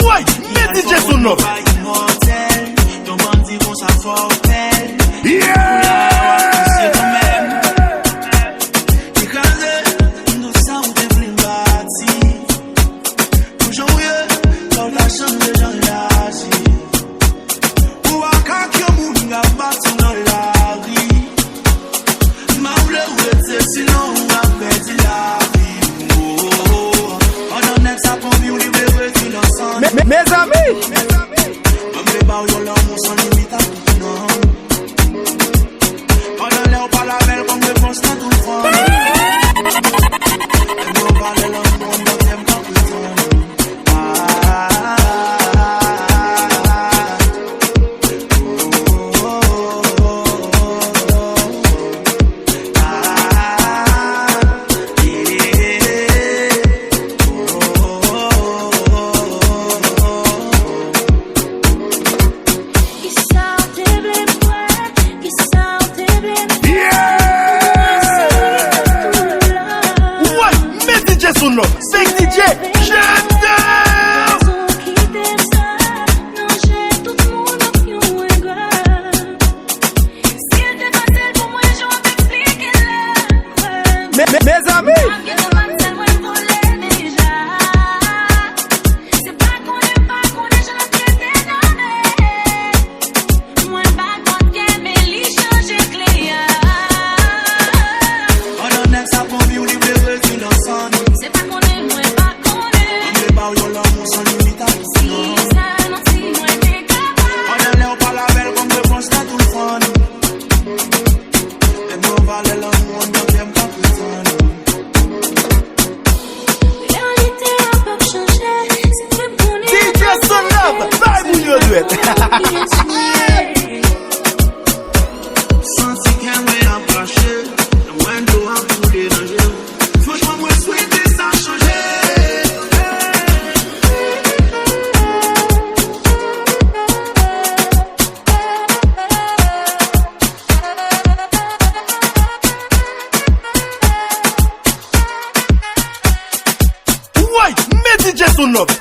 Ouais, mais DJ Sonlov. Mes amis,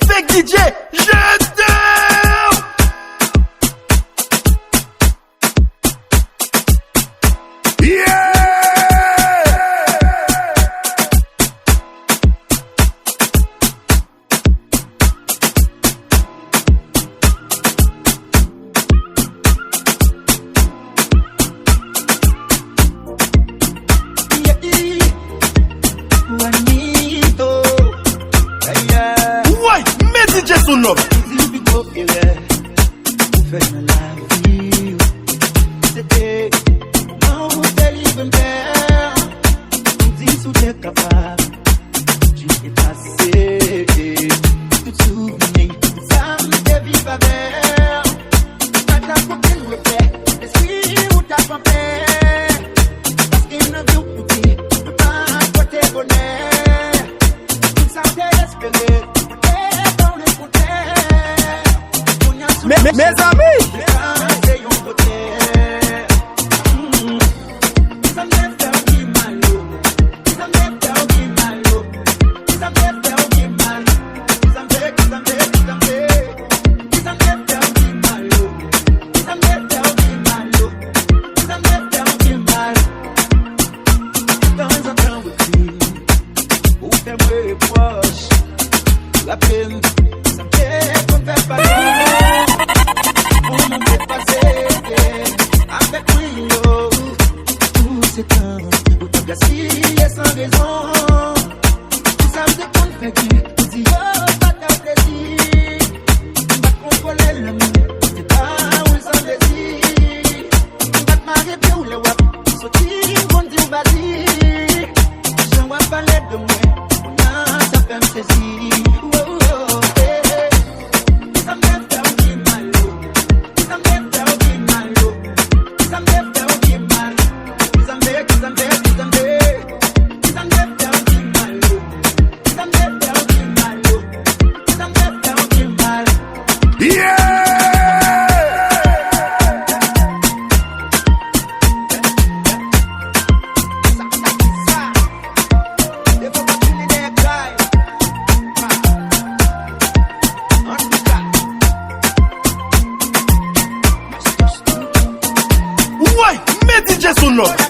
Fake DJ, Sonlov. Mes amis, la peine, ça me fait qu'on fait pas. Avec lui, tout ces temps, où t'as gaspillé sans raison. Ça me déconne, fait que tu dis, oh, pas ta plaisir. Pas contrôler le monde, c'est pas où ça plaisir. Pas te marier, puis où le wap, sortir, bon Dieu, vas-y. Je vois parler de moi, on a, ça fait me saisir. yeah! DJ Sonlovemix.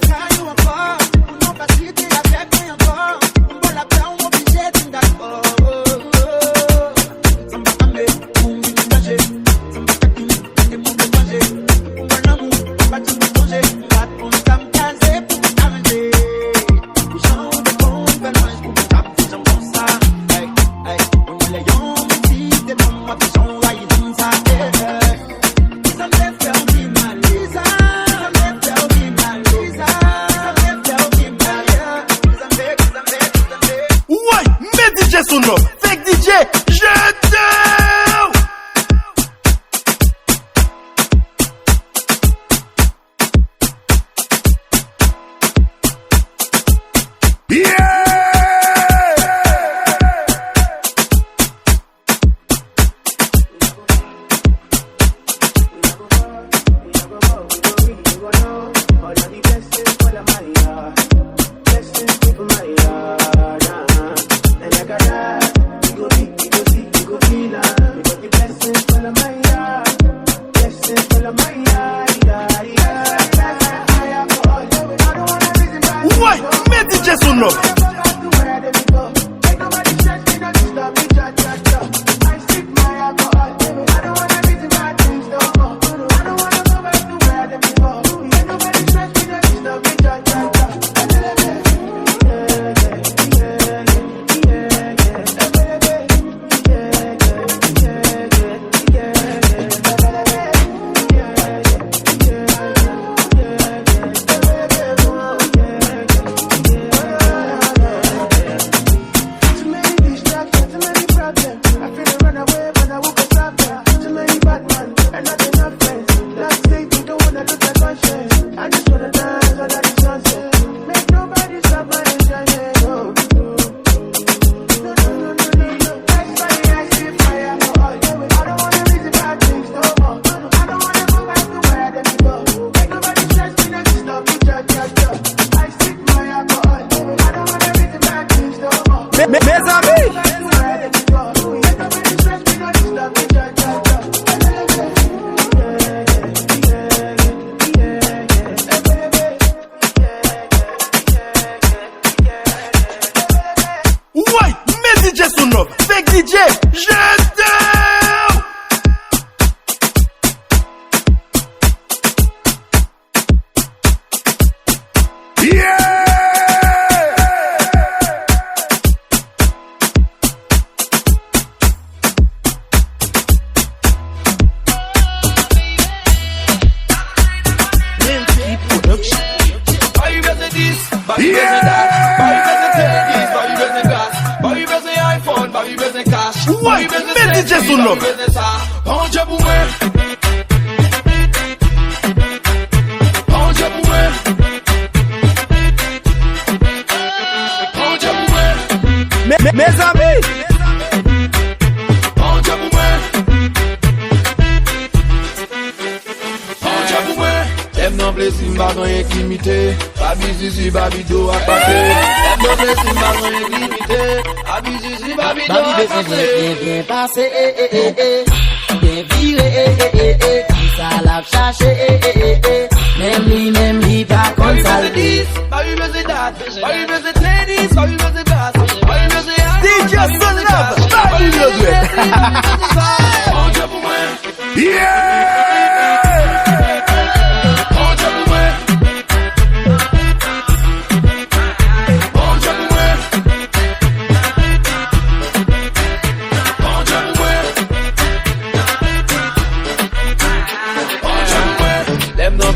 Fake DJ, mes amis. Them no blessing bag on yon limité. Babi zizi babi do a passe. Them no blessing bag on yon limité. Babi zizi babi do a passe. Bien passé, bien viré, ça l'a cherché, même lui pas comme ça. Babi bese dat, babi bese tennis, babi bese gas, babi bese DJ Sonlovemix, babi bese. Bon Dieu pour moi.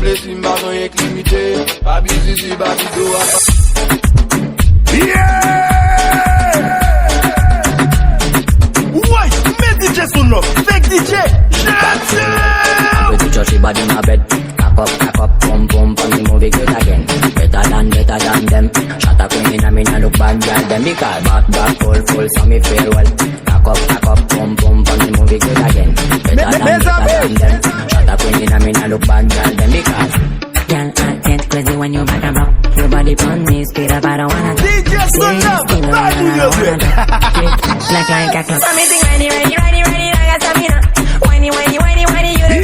Blessing bag on yon limité. Babi zizi babi do a passe. Ouais, mais DJ Sonlovemix, fake DJ, With the churchy body in my bed. Cock up, pum, for me move it good again. Better than them. Shut up when me nah look bad, girl, them because back, full, so me feel well. Cock up, pum, for me move it good again. Better than them. Shut up when me nah look bad, girl, them because. Girl, I get crazy when you back and rock. Your body on me, speed up, I don't wanna. DJ Sonlovemix, babi bese. Like I got close. Something ready, like a stamina. Whiny, you the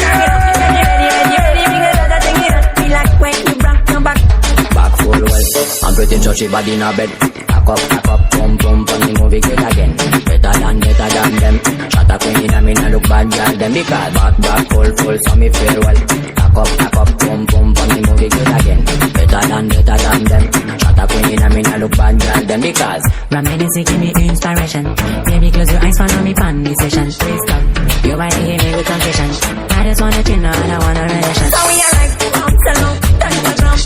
stamina. Ready, because other thing is. Feel like when you rock, nobody. she body in a bed. Cock up, pum pum, pon the movie good again. Better than them. Shut up in a me nah look bad girl them because back full, so me feel well. Cock up, pum pum, pon the movie good again. Better than them. Shut up in a me nah look bad girl them because reminiscing give me inspiration. Baby, close your eyes, follow me pan the session. Please stop. You might hear me with confession. I just wanna chill now and I wanna relation. So we are like, tell no, touch the drum.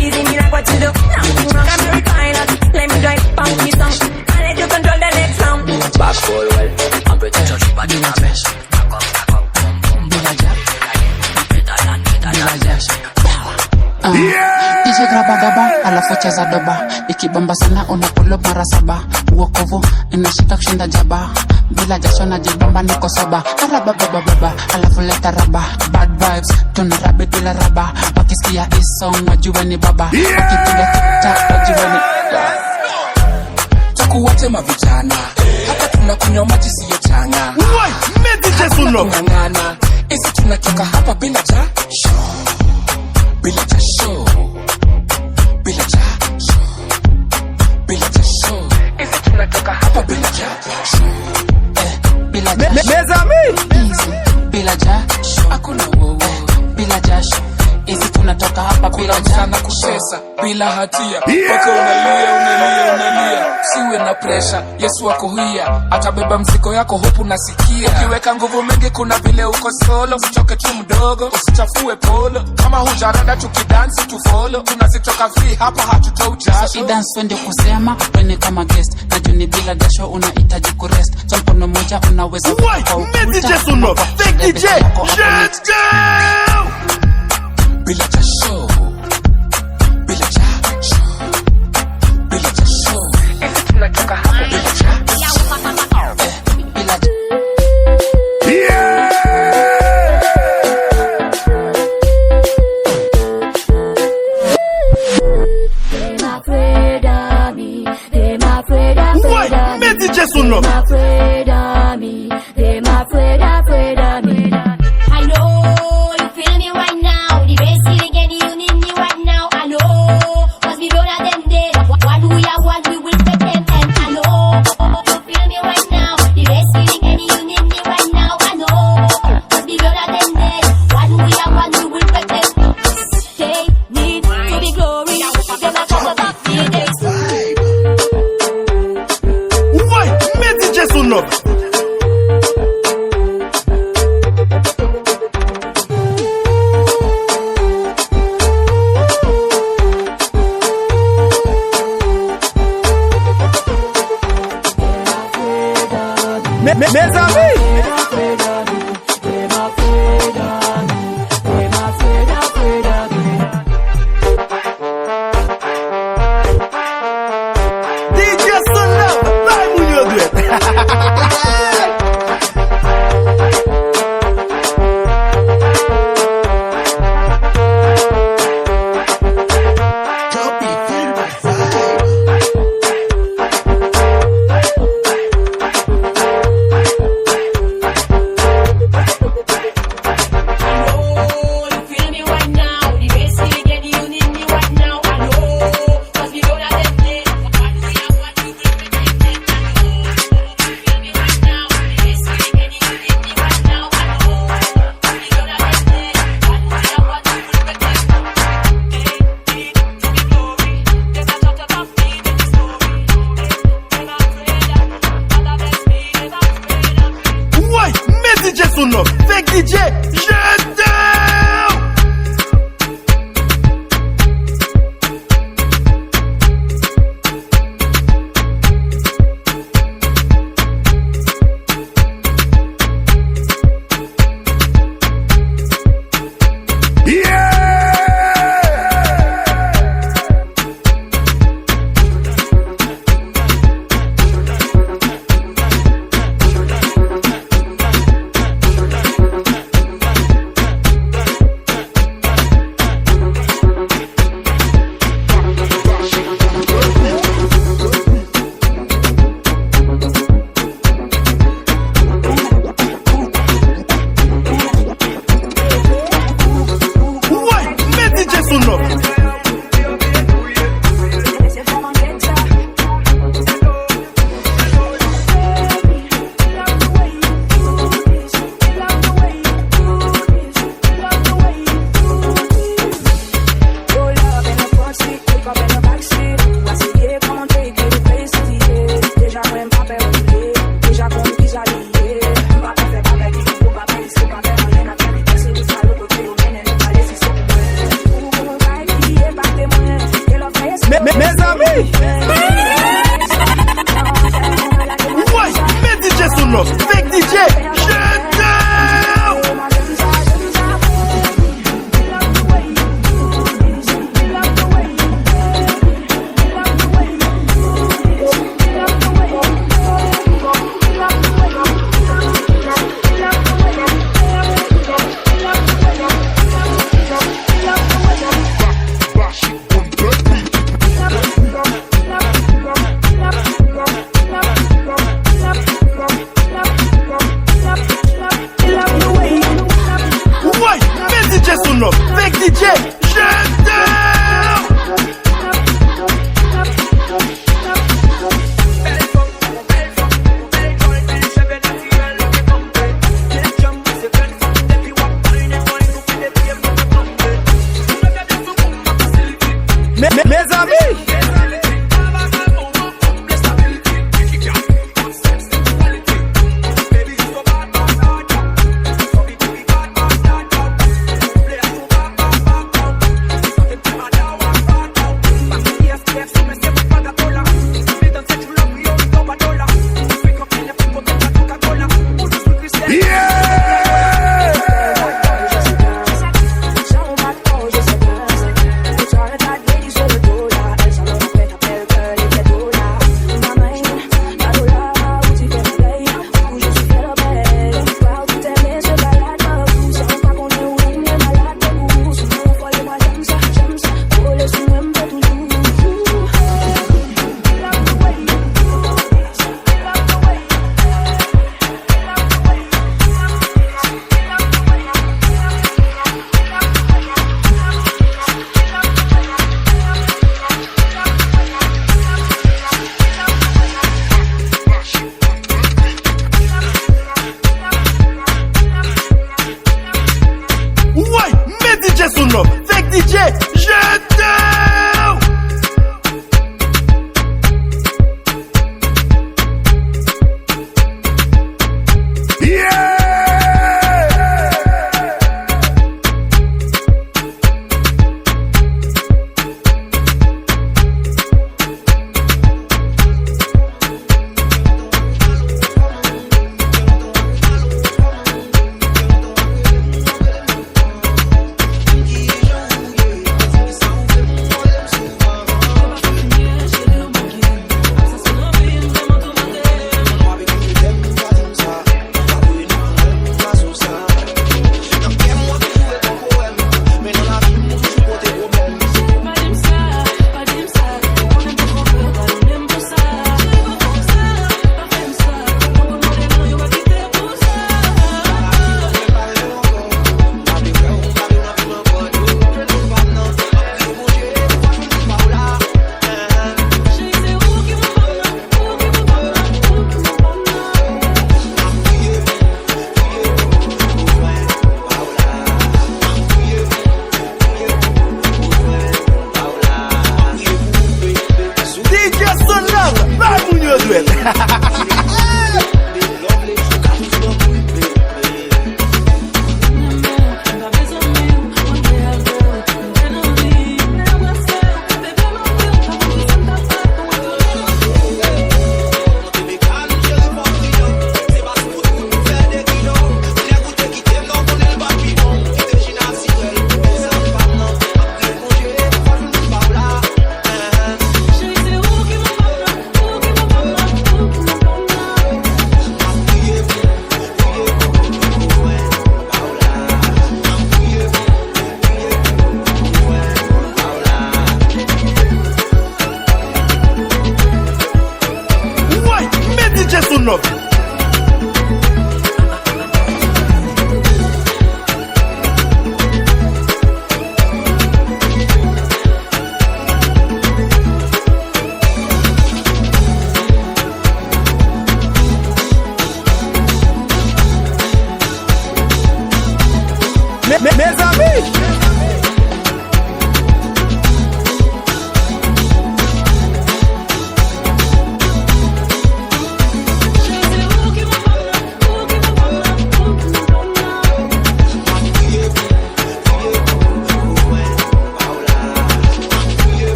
Easy me like what you do. Nothing wrong, I'm very pilot. Let me drive, pump me song. I let you control the next sound. back full well. I'm pretty sure she body my best. Cock up, pum pum. Better than DJ graba gaba, alafu cheza doba. Ikibamba sana unapulo mara saba. Uokovu, inashika kushinda jaba. Bila jasho na jibamba niko soba. Araba baba, alafu leta raba. Bad vibes, tunarabi bila raba. Wakisikia hii song wajue ni baba. Wakipiga tiktak wajue ni Takuwate mavijana. Hapa tunakunywa maji siyo changa. Why? Mete Sonlovemix. Ngana. Isi tunatoka hapa bila jasho. Bila jasho. Bila jasho. Bila jasho. Isi tunatoka hapa bila jasho. bila jasho. Mes amis, Easy, bila jasho. Hakuna wowo. Bila jasho. Easy tunatoka hapa bila sana jasho. kucheza bila hatia mpaka unalia siwe na pressure. Yesu wako hia atabeba mzigo yako hopu nasikia. Ukiweka nguvu mingi kuna vile uko solo. Usichoke tu mdogo usichafue polo. Kama hujarada tukidansi tufollow. Tunazitoka free hapa hatutoi jasho. So dance wende kusema wene kama guest. Najuni bila jasho unahitaji kurest. So mkono moja unaweza Why? Mete Sonlovemix. Thank DJ. Gentan. Bila jasho. Bila jasho. Bila jasho. Isi tunatoka hapa bila jasho. bila jasho. Why? Mete Sonlovemix. Afraid of me. Them afraid of me. I know you feel me right now. The best feeling and you need me right now. I know, cause we don't have them dead. What we are, what we will take them. And I know you feel me right now. The best feeling and you need me right now. I know, cause we don't have them dead. What we are, what we will take them. They need to be glory. Them are cause of feelings. Why? Mete Sonlovemix. mes amis. DJ Sonlovemix. Vai mulher duet. Why? Mete Sonlovemix. Thank DJ. Gentan. Mes amis, Ouais, mets DJ Sonlov, fake DJ, gentan. Fake DJ, gentan. mes amis.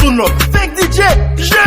son up. Fake DJ, je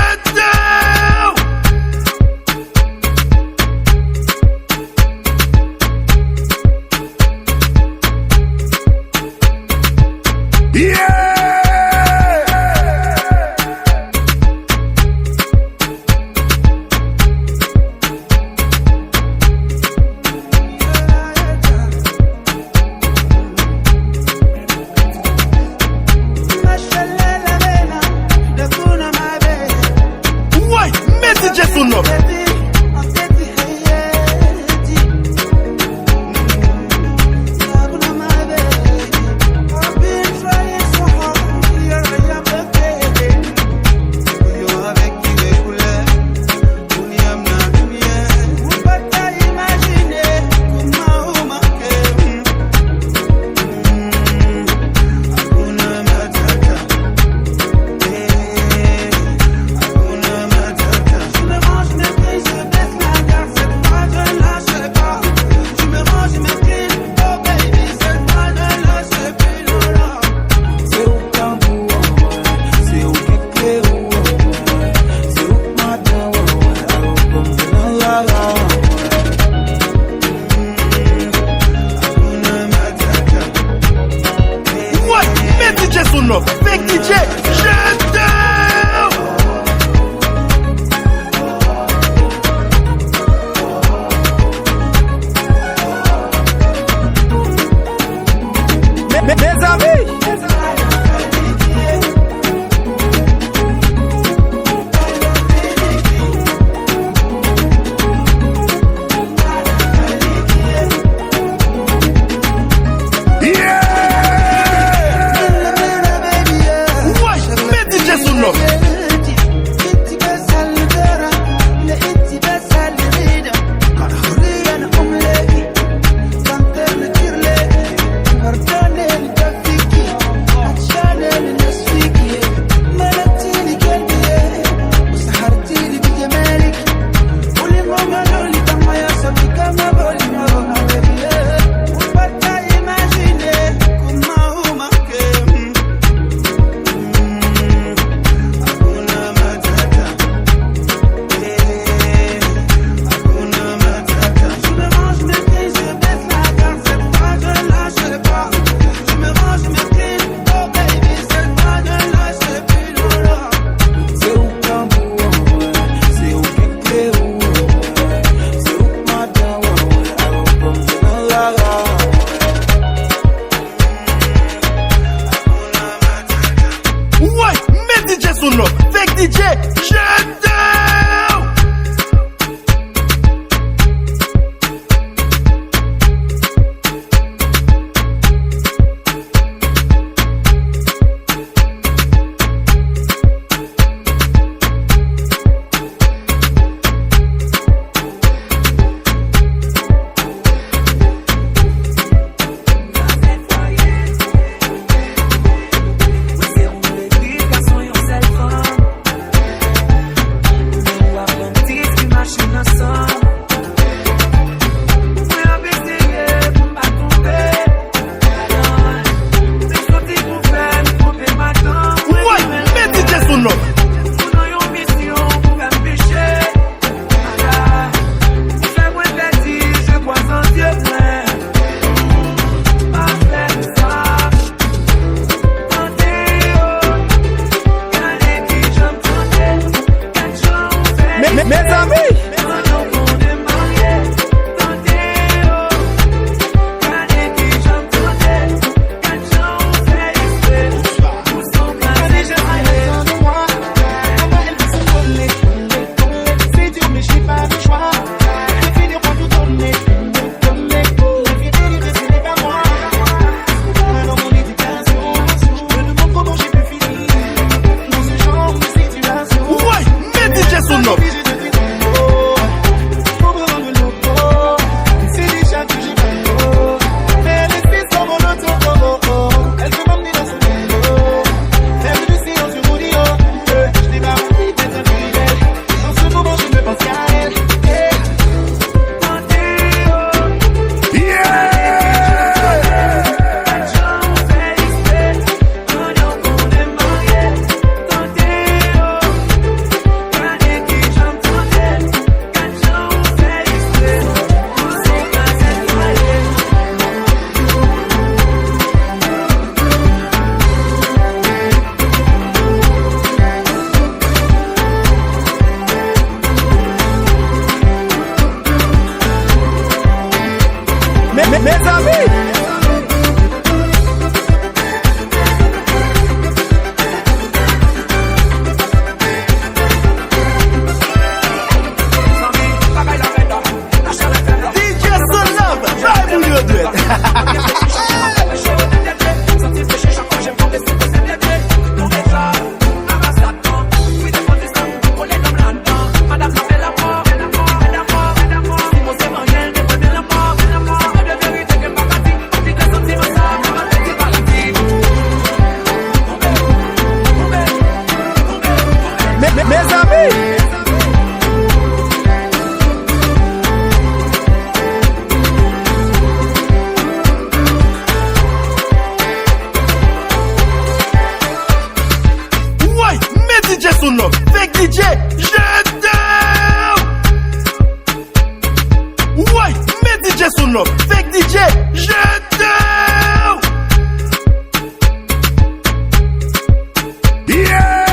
Sonlovemix, fake DJ, gentan. Ouais, mais DJ Sonlovemix, fake DJ, gentan. Yeah.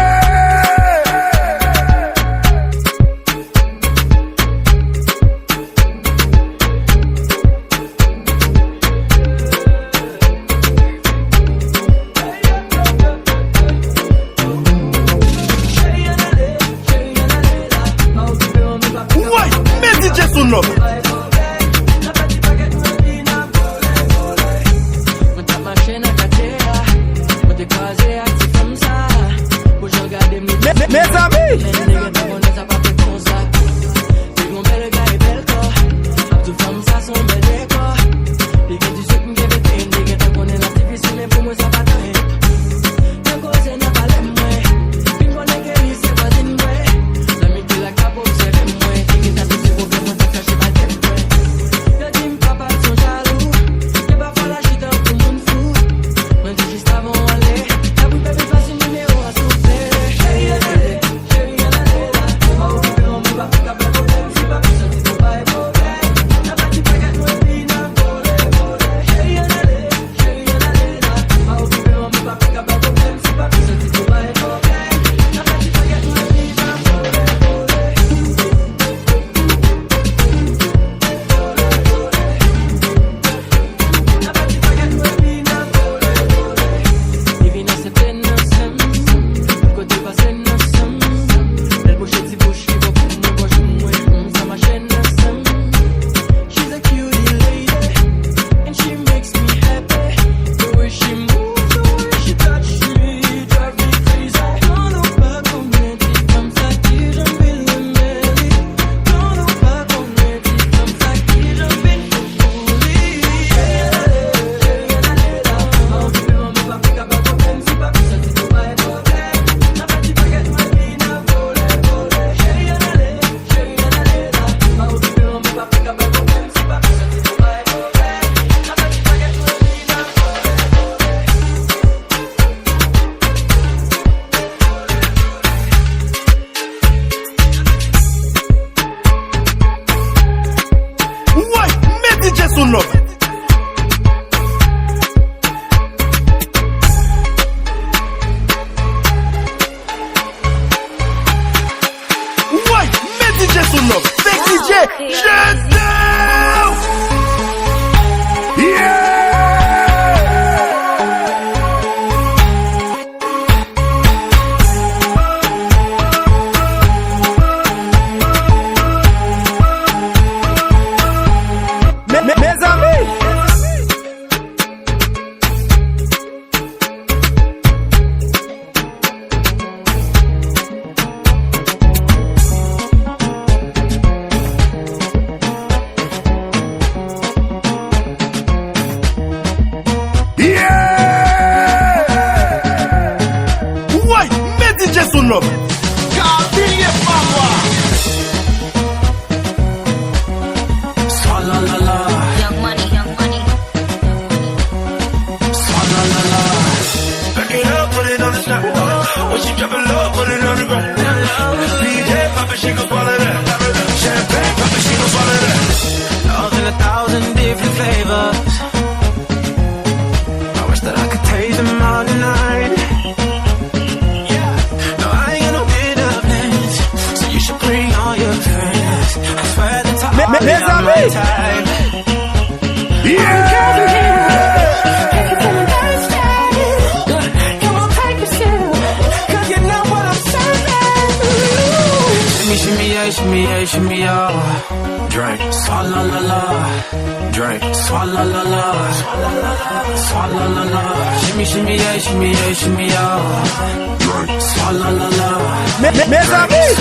Mes amis,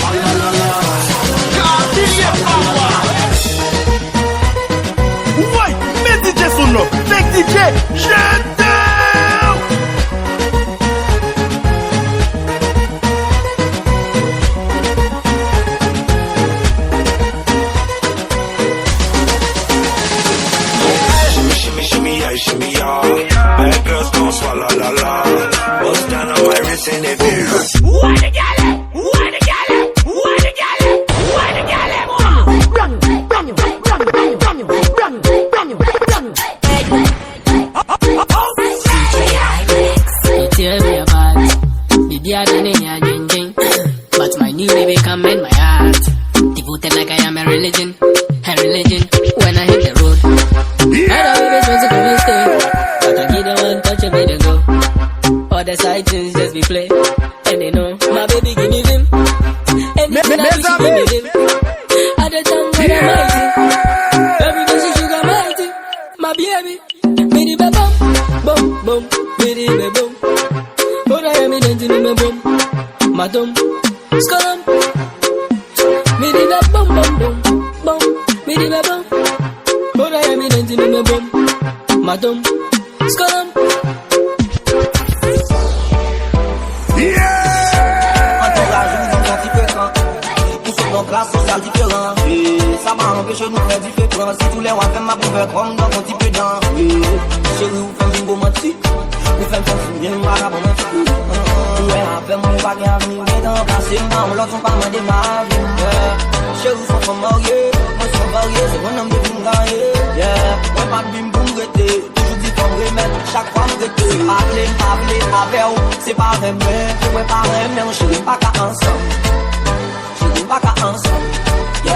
Bust down on my wrist and it feels. What the gal? than in your ding. But my new baby come in my heart. Devoted like I am a religion. When I hit the road, other babies want to come and stay, but I give them one touch and make them go. All the side things just be play, and they know my baby give me vim. Anything I do, she give me vim. At the time when I'm mighty, every day she sugar mighty. My baby, me the bum, bum, bum, me the bum. But I am in the bum, madam, scalam. Me the bum, bum, bum, bum, me the bum. But I am in the bum, madam, scalam. Classe sociale différente, ça m'a empêché de nous faire différent. Si tous les rois font ma bouffe comme dans mon petit peu d'an. Chérie, vous faites une romantique, vous faites un bien vagabond. Ouais, après mon bagay à venir, mais dans passé, on l'autre, on pas demandé ma vie. Chérie, vous sont mariés, moi je suis marié, c'est mon homme de bingay. Ouais, pas de bim boum rété, toujours dit qu'on remettre, chaque fois me rété. Parler, avec vous, c'est pas vrai, mais ouais, pas vrai, mais on chérie, pas qu'à ensemble. Pas qu'à ensemble, yeah.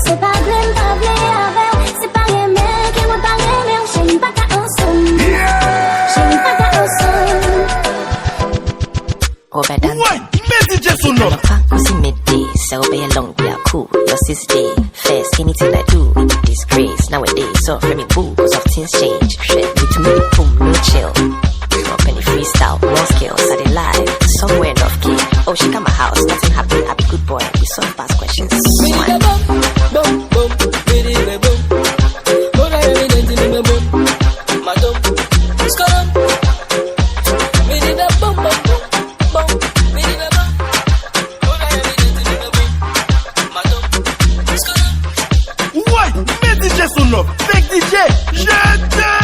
C'est pas blême, avec, c'est pas les mecs qui vont parler, mais on chérit pas qu'à ensemble. Chérit pas qu'à ensemble. Robert Dan. Ouais, mais DJ Sonov. Pussy midday, so be along, we are cool. Your sister, first, anything I do, we do disgrace. Nowadays, so for me boo, cause of things change. Shit, we to me, boom, no chill. No penny freestyle, no skills, I did lie. Somewhere enough key. Oh, she come my house, nothing happened, I be good boy. We solve fast questions. Smile. Boom, boom, boom, boom. But I am in the boom. Madam, scalam. Me did a boom, boom, boom. Me did a boom. But I am in the boom. Madam, scalam. Ouais, mais DJ Sonov, fake DJ, je t'aime.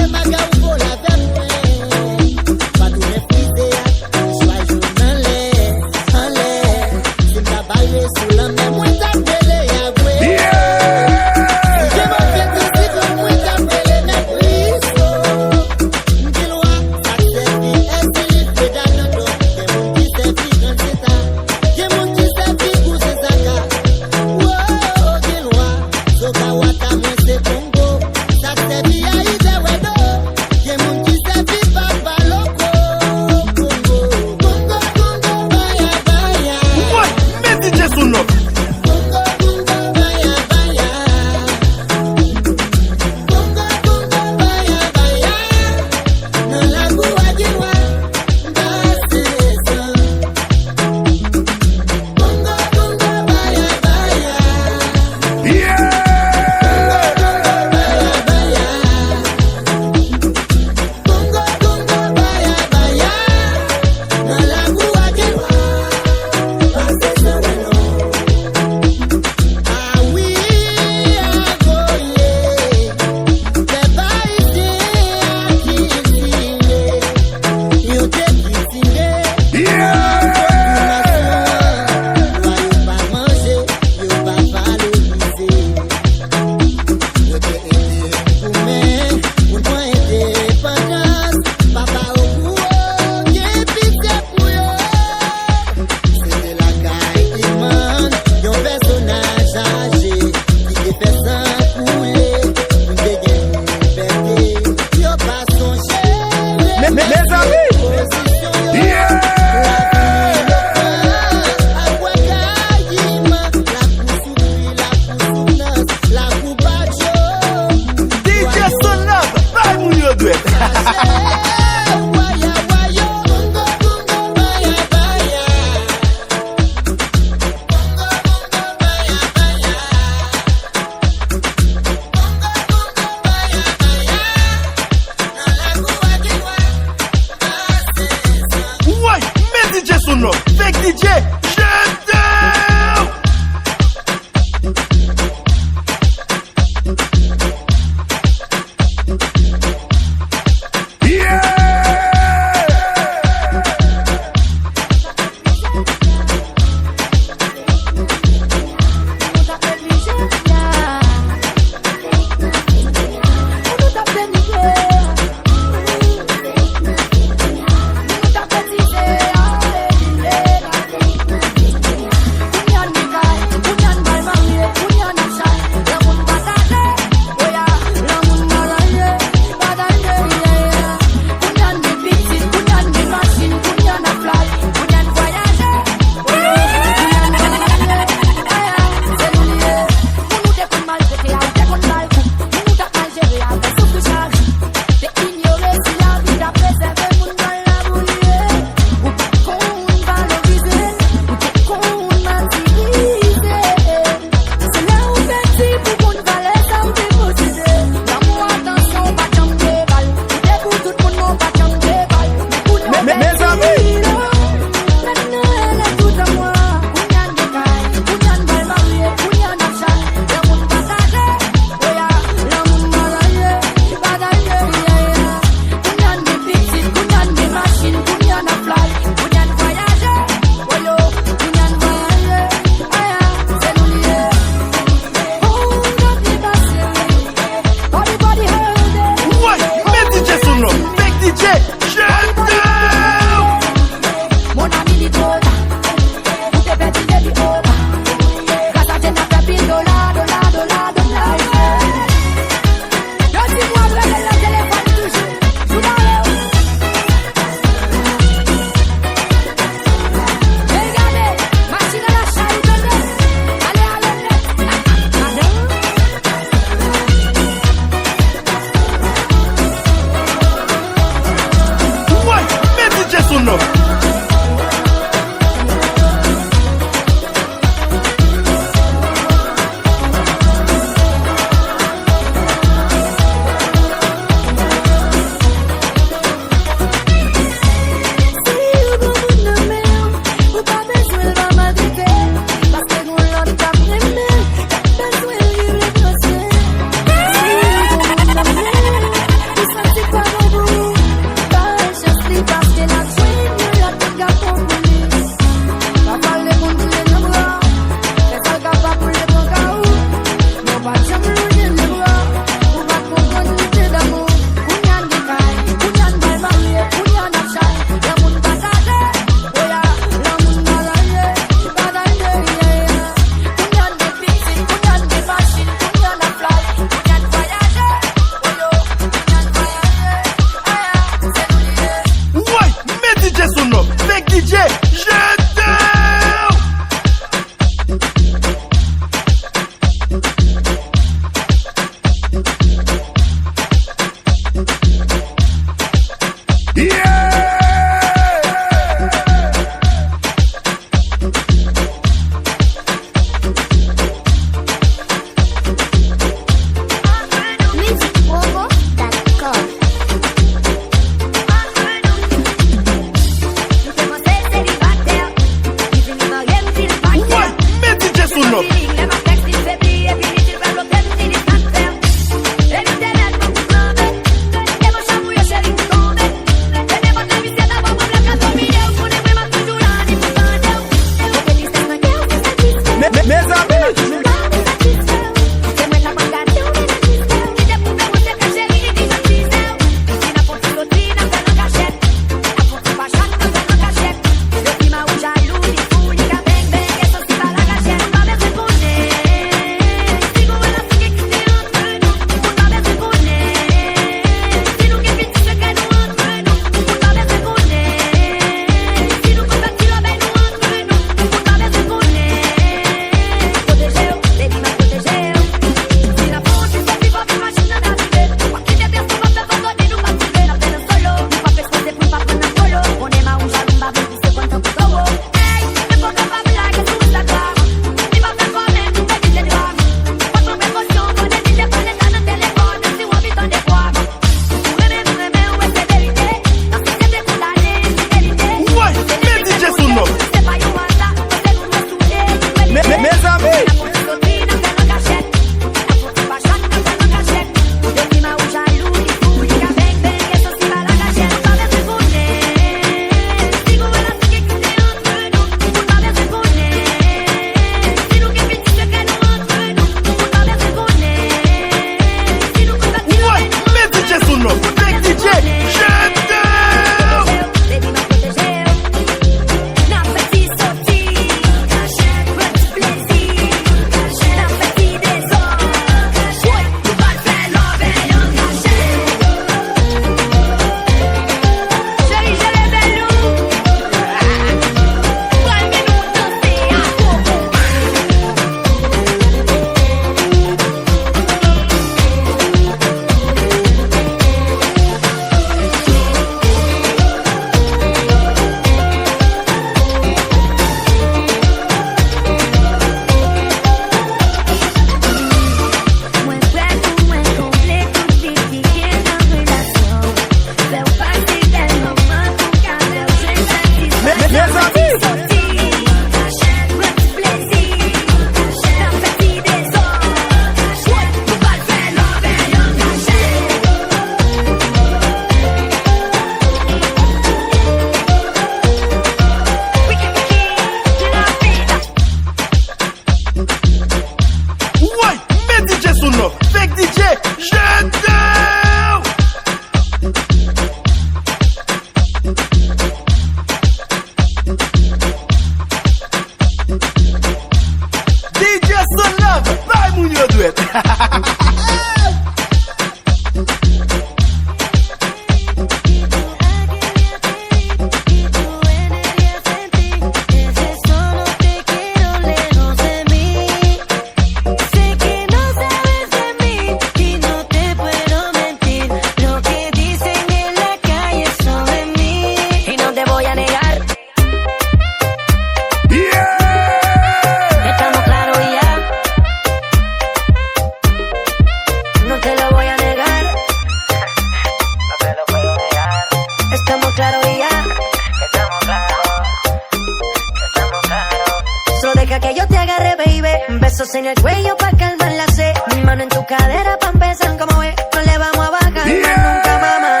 Besos en el cuello pa' calmar la sed. Mi mano en tu cadera pa' empezar, como ves, no le vamos a bajar más nunca, mamá.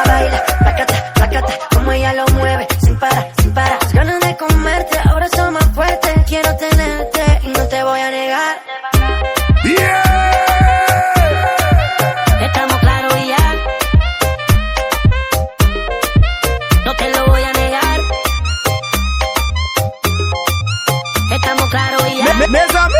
Baila, placata, placata, como ella lo mueve, sin parar, sin parar. Las ganas de comerte, ahora son más fuertes. Quiero tenerte y no te voy a negar. Estamos claros y ya. No te lo voy a negar. Estamos claros y ya. Mes amis,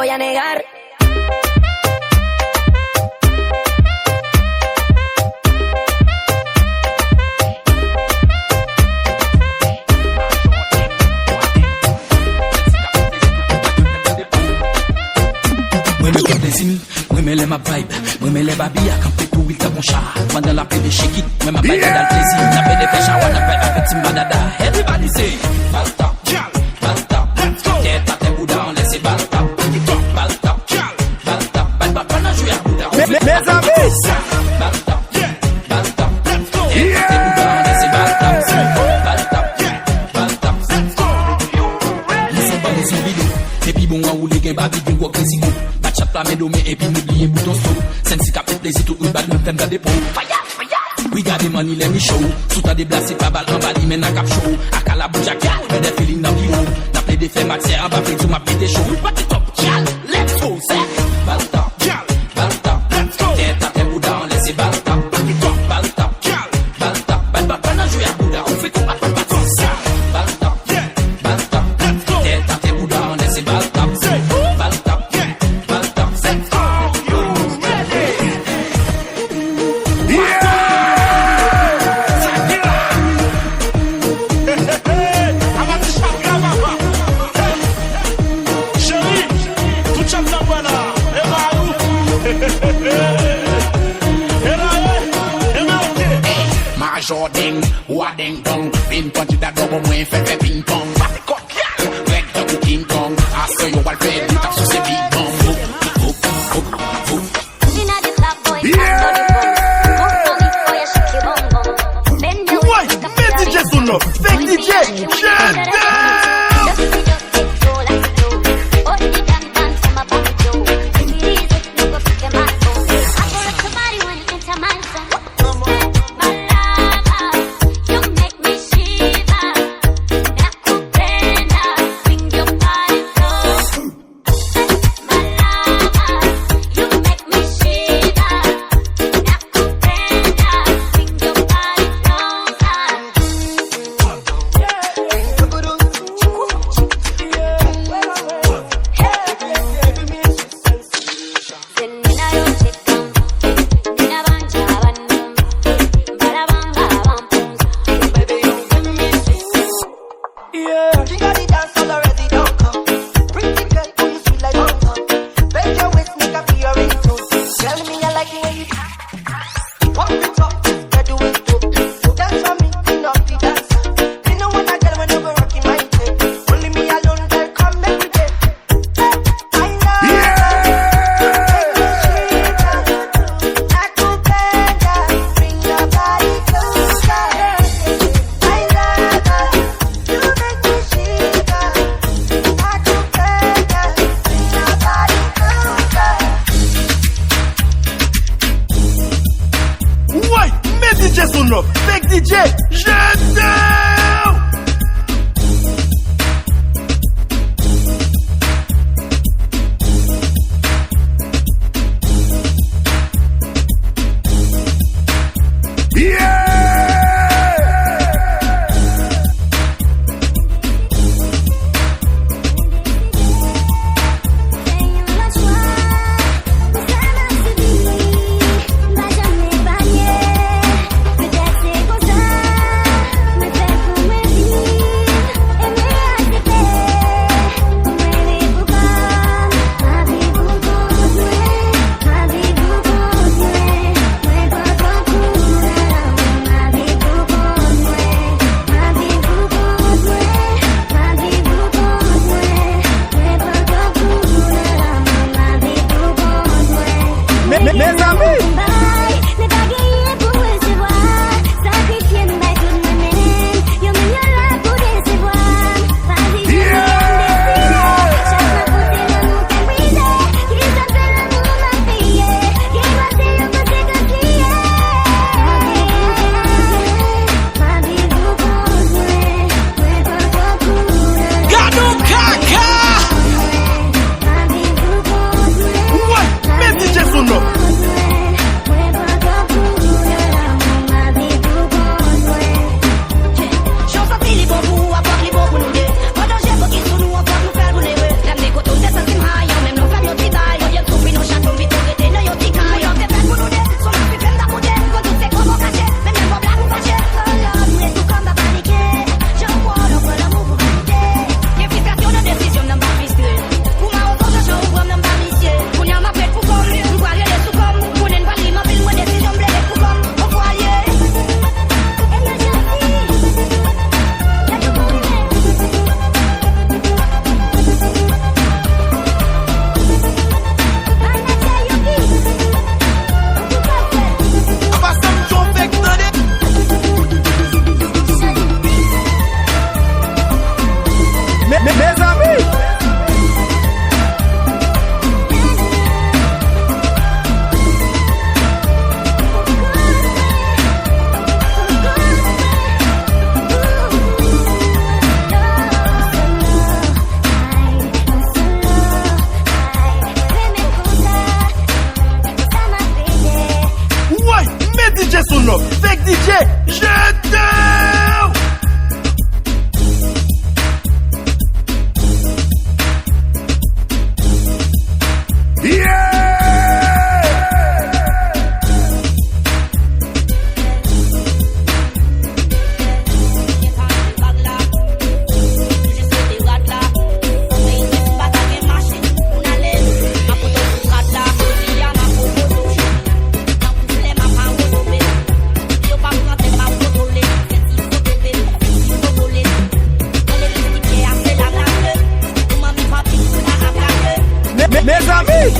voy a negar. Moi me compte des îles, moi me lève ma vibe, moi me lève habillé à camper pour il t'a mon chat. Pendant la paix de shake it, moi ma bague dans le plaisir, la paix de pêche à one, la paix avec Tim Banada. Everybody say, balta, balta, get à tes bouddha, on laisse balta, balta, balta, balta, pendant jouer à bouddha. Mes amis, Balta, balta, get à tes bouddha, on laisse balta, balta, balta. Laissez pas les vidéos, et puis bon, on roule les gains, babi, bien quoi, crazy go. Chat la médomé et puis n'oubliez bouton stop. Sensi ka fait plaisir tout, oui, bad, nous t'aimes garder pour. We got the money, let me show. Sous ta déplacé, pas balle en bali, mais n'a cap show. A kala bouja gal, mais des feeling dans le haut. N'a pas des faits matière, en bas, fait tout m'a pété chaud. We party top, gal, let's go, c'est. Balta, balta, let's go. T'es à tes bouddha, on laisse balta. Balta, balta, balta, pendant jouer à bouddha, on fait tout à ton bâton. Balta, balta, let's go. T'es à tes bouddha, on laisse balta. Balta, balta, let's go. Major ding, wa ding dong. Pin punch that double mwen fait ping pong. Party cock, yeah. Red double King Kong. I saw you all fed, you tap sous ces big bong. Hoop, hoop, hoop, hoop. Ouais, mais DJ Sonlo, fake DJ, gentan. You make me shiver. Mes amis.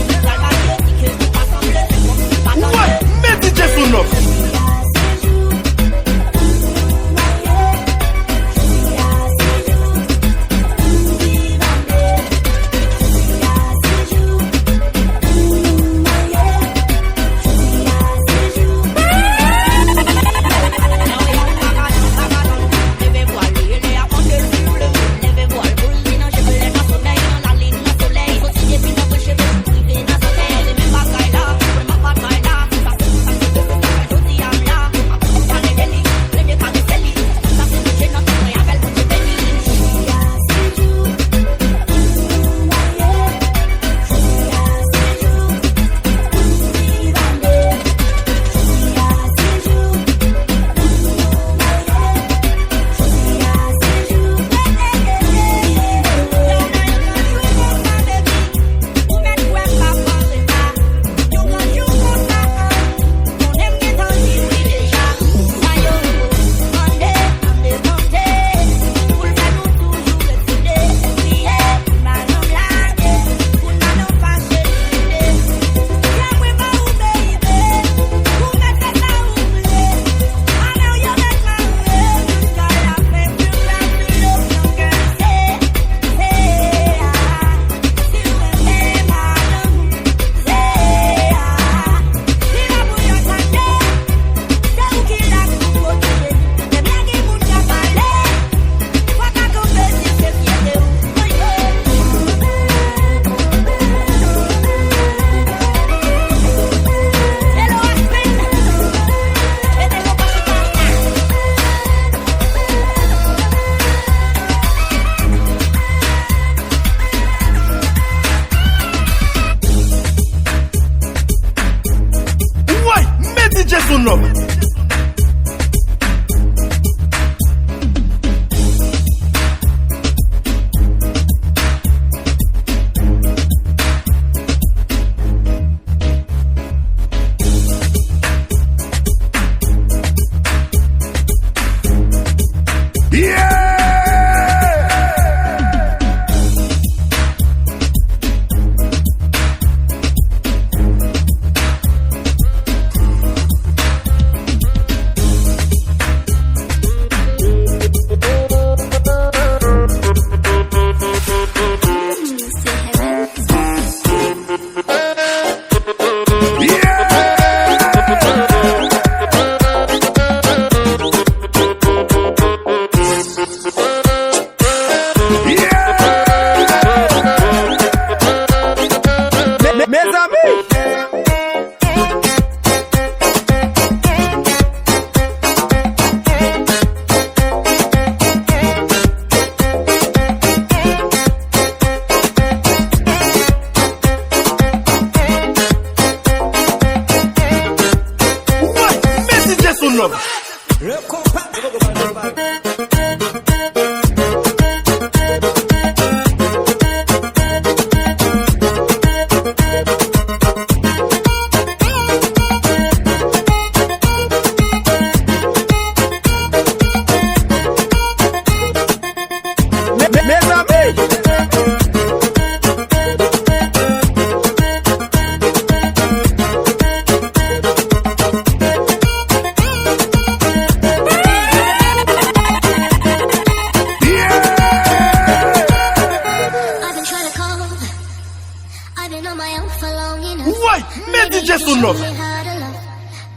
Ouais, mais DJ Sonlovemix.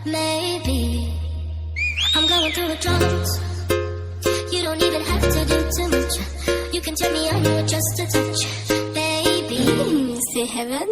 Maybe I'm going through a drought. You don't even have to do too much. You can turn me on with just a touch, baby. See heaven?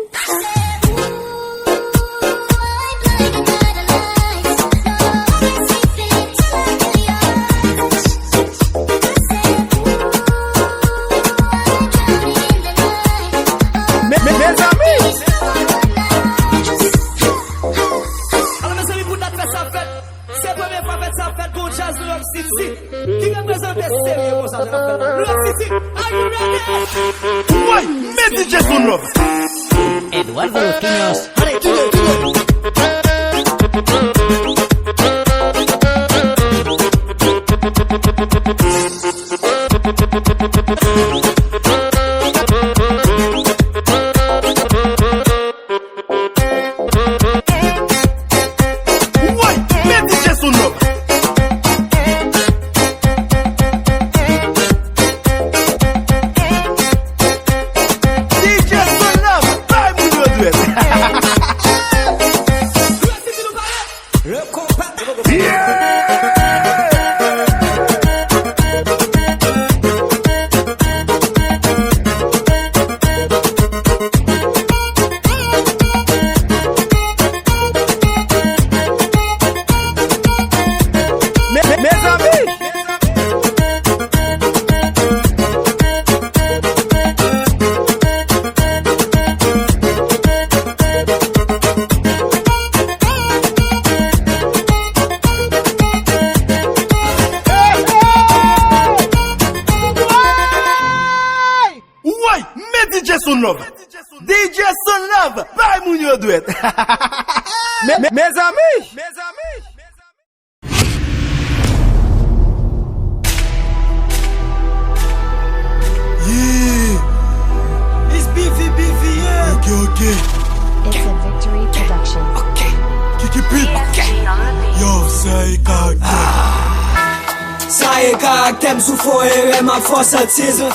Ouais, mais DJ Sonlovemix. Eduardo Los Quiños. Allez, tout le Sonlovemix. DJ Sonlovemix. Pas moun yo douet. Mes amis. Yeah. It's BVBVM. Okay. It's a victory production. Kiki Pete. Yo, say kag. Sa e karaktem sou fo e rem ak fo sentil.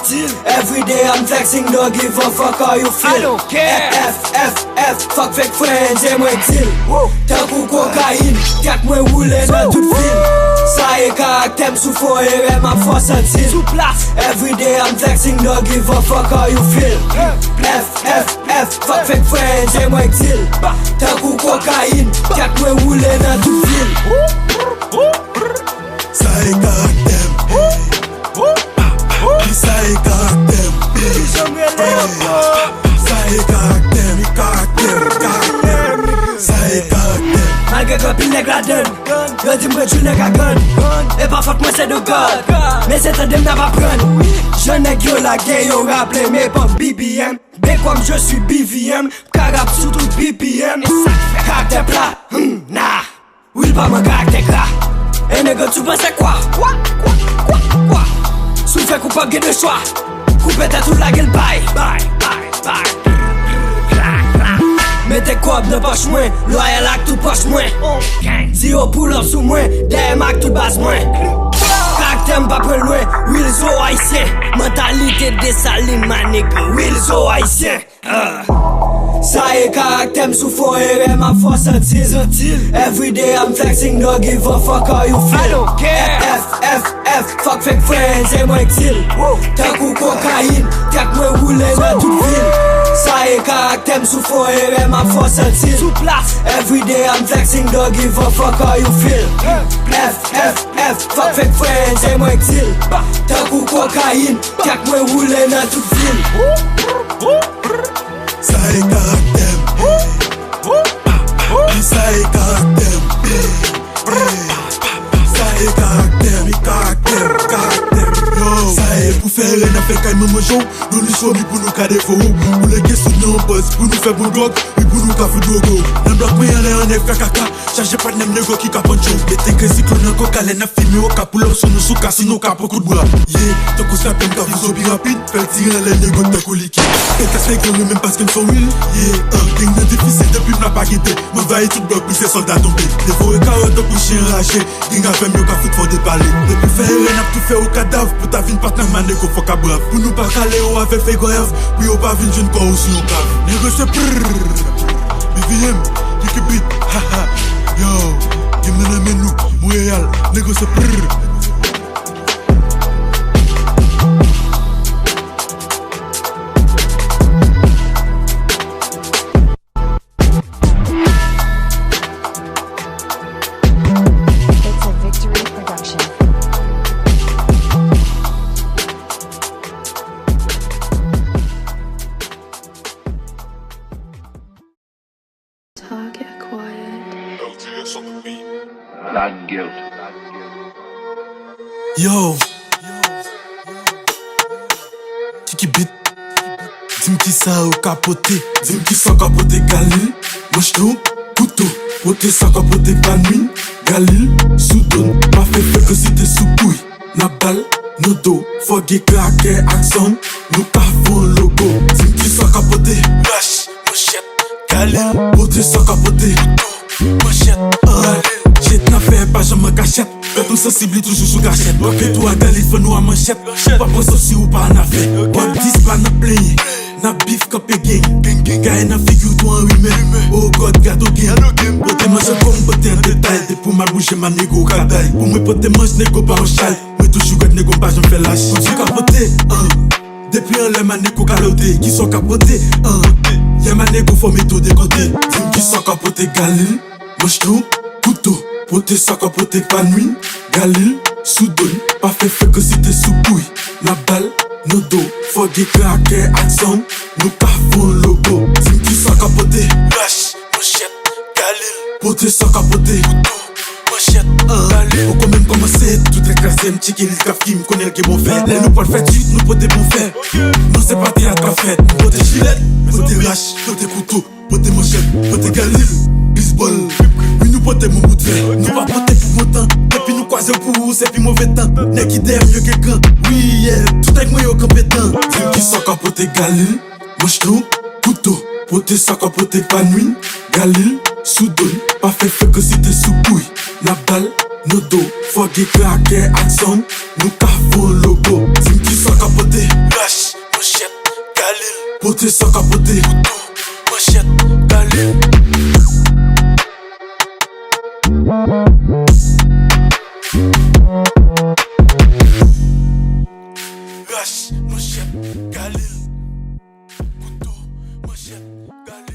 Every day I'm flexing, don't give a fuck how you feel. I don't care. F, fuck fake friends, e mwen deal. Tan kou kokain, kat mwen roule nan tout fil. Sa e karaktem sou fo e rem ak fo sentil. Sous place. Every day I'm flexing, don't give a fuck how you feel. F, fuck fake friends, e mwen deal. Tan kou kokain, kat mwen roule nan tout fil. Sa e karaktem. Sa e karaktem. Sa e karaktem. Sa e karaktem. Malgre que pile nèg la donne, yo di m're tu nèg a gun. Et pas fuck moi c'est de God, mais c'est un dem n'a pas prendre. Je nèg yo la gay yo rappelé mes pommes BBM. Mais comme je suis BVM, carap sous tout BPM. Caractère plat, nah, will pas mon caractère gras. Et nèg tu penses quoi? Sous fait coupable de choix, couper tête tout la gueule bye. Mete kob nan poche mwen, loyal ak tout poche mwen. Zero pull up sou mwen, dem ak tout base mwen. Karaktem pa pre loin, will zo haïtien. Mentalité desaline ma nigga, will zo haïtien. Sa e karaktem sou fo e rem ak fo sentil. Every day I'm flexing, don't give a fuck how you feel. I don't care. F, fuck fake friends, e mwen deal. Tan kou kokain, kat mwen roule nan tout fil. Sa e karaktem sou fo e rem ak fo sentil. Sous place. Every day I'm flexing, don't give a fuck how you feel. F, fuck fake friends, e mwen deal. Tan kou kokain, kat mwen roule nan tout fil. Sa e karaktem. Sa e karaktem. Sa e karaktem. Sa e pou fè ren a fè kay mè manjou. Nou li chomi pou nou ka defo. Pou le gesou nou buzz, pou nou fè bon gog. Oui pou nou ka fè dogo. Nan blok mè yon lè an ek kakaka. Chaje pat nem nego ki ka poncho. Mete ke siklo nan koka lè na filme o ka pull up son nou souka. Sinon ka pokou d'bois. Yeah, ton kou sa pen ka viso bi rapide. Fèl tiran lè nego te kou likide. Kel kas fè glori mèm paske m'son will. Yeah, gang nan difficile depuis m'na pa gite. M'en vaye tout blok puis c'est soldat tombé. Devo e karote pou chien raché. Gang a fèm yo ka fout fò de palé. Depuis fè ren ap tout fè au cadavre. Pou ta vin patnan man nego fò ka brave. Pou nou pa kale ou ave fè grave. Pou yo pa vin jen kò ou si yon cave. Nego se prrrr. BVM, Kiki Pete, haha. Yo, gim nan men nou, Montréal, nego se prrrr. It's a victory production. Target acquired. Not guilt. Yo, Kiki Pete, dim ki sa ou kapote. Dim ki sa kapote Galil, manche nou, couteau. Pote sa kapote panouin, Galil, soudon. Pa fe fe que si te sou pouy. Na bal, no do, foge krake akson. Nou ka fon logo. Dim ki sa kapote, lâche, manchette, Galil. Pote sa kapote, couteau, manchette, Galil. Jet na fe pa jame cachette. Fè tou sensibli toujou sou gachette. Fè tou a Galil fè nou a manchette. Pa pon sosi ou pa na fe. Wap dis pa na plenye. Na bif kapè gang. Gaye na figou tou an rime. Oh God gato game. Pote manje kom pote en detay. De pou mal bouche ma nego kaday. Pou mwen pote mange nego pa an chal. Mwen toujou gade nego pa jom fè lâche. Pou tu kapote, Depi an lè ma nego kalote. Ki son kapote, Y'a ma nego fò meto de kote. Dim ki son kapote Galil, manche nou, couteau. Pote sa kapote panouin, Galil, soudon. Pa fe fe que si te sou pouy. Na bal, no do, foge krake akson. Nou ka fon logo. Dim ki sa kapote, lâche, manchette, Galil. Pote sa kapote, couteau, manchette, Galil. Ou kon men Komanse tout écrasé, m'tiki le kafki, m'konnais le bon fait. Les nous pas le fait suite, nous pote bon fait. Non c'est pas théâtre à fête, nous pote gilet, pote rache, pote couteau, pote manchette, pote galil, bisbol. Oui nous pote mon bout de fer, nous pas pote pour mon temps. Et puis nous croisons pour c'est puis mauvais temps. N'est qui d'air mieux que quand. Oui yeah, tout avec moi yo compétent. Dim qui s'en capote galil, manche tout, couteau, pote s'en capote panouine, galil, soudon, pas fait feu que si t'es sous couille. La balle, nos dos, faut que claquer ensemble, nous cafons logo. Dim qui s'en capote, lâche, manchette, galil, pote s'en capote, couteau, manchette, galil. Lâche, manchette, galil, couteau, manchette, galil.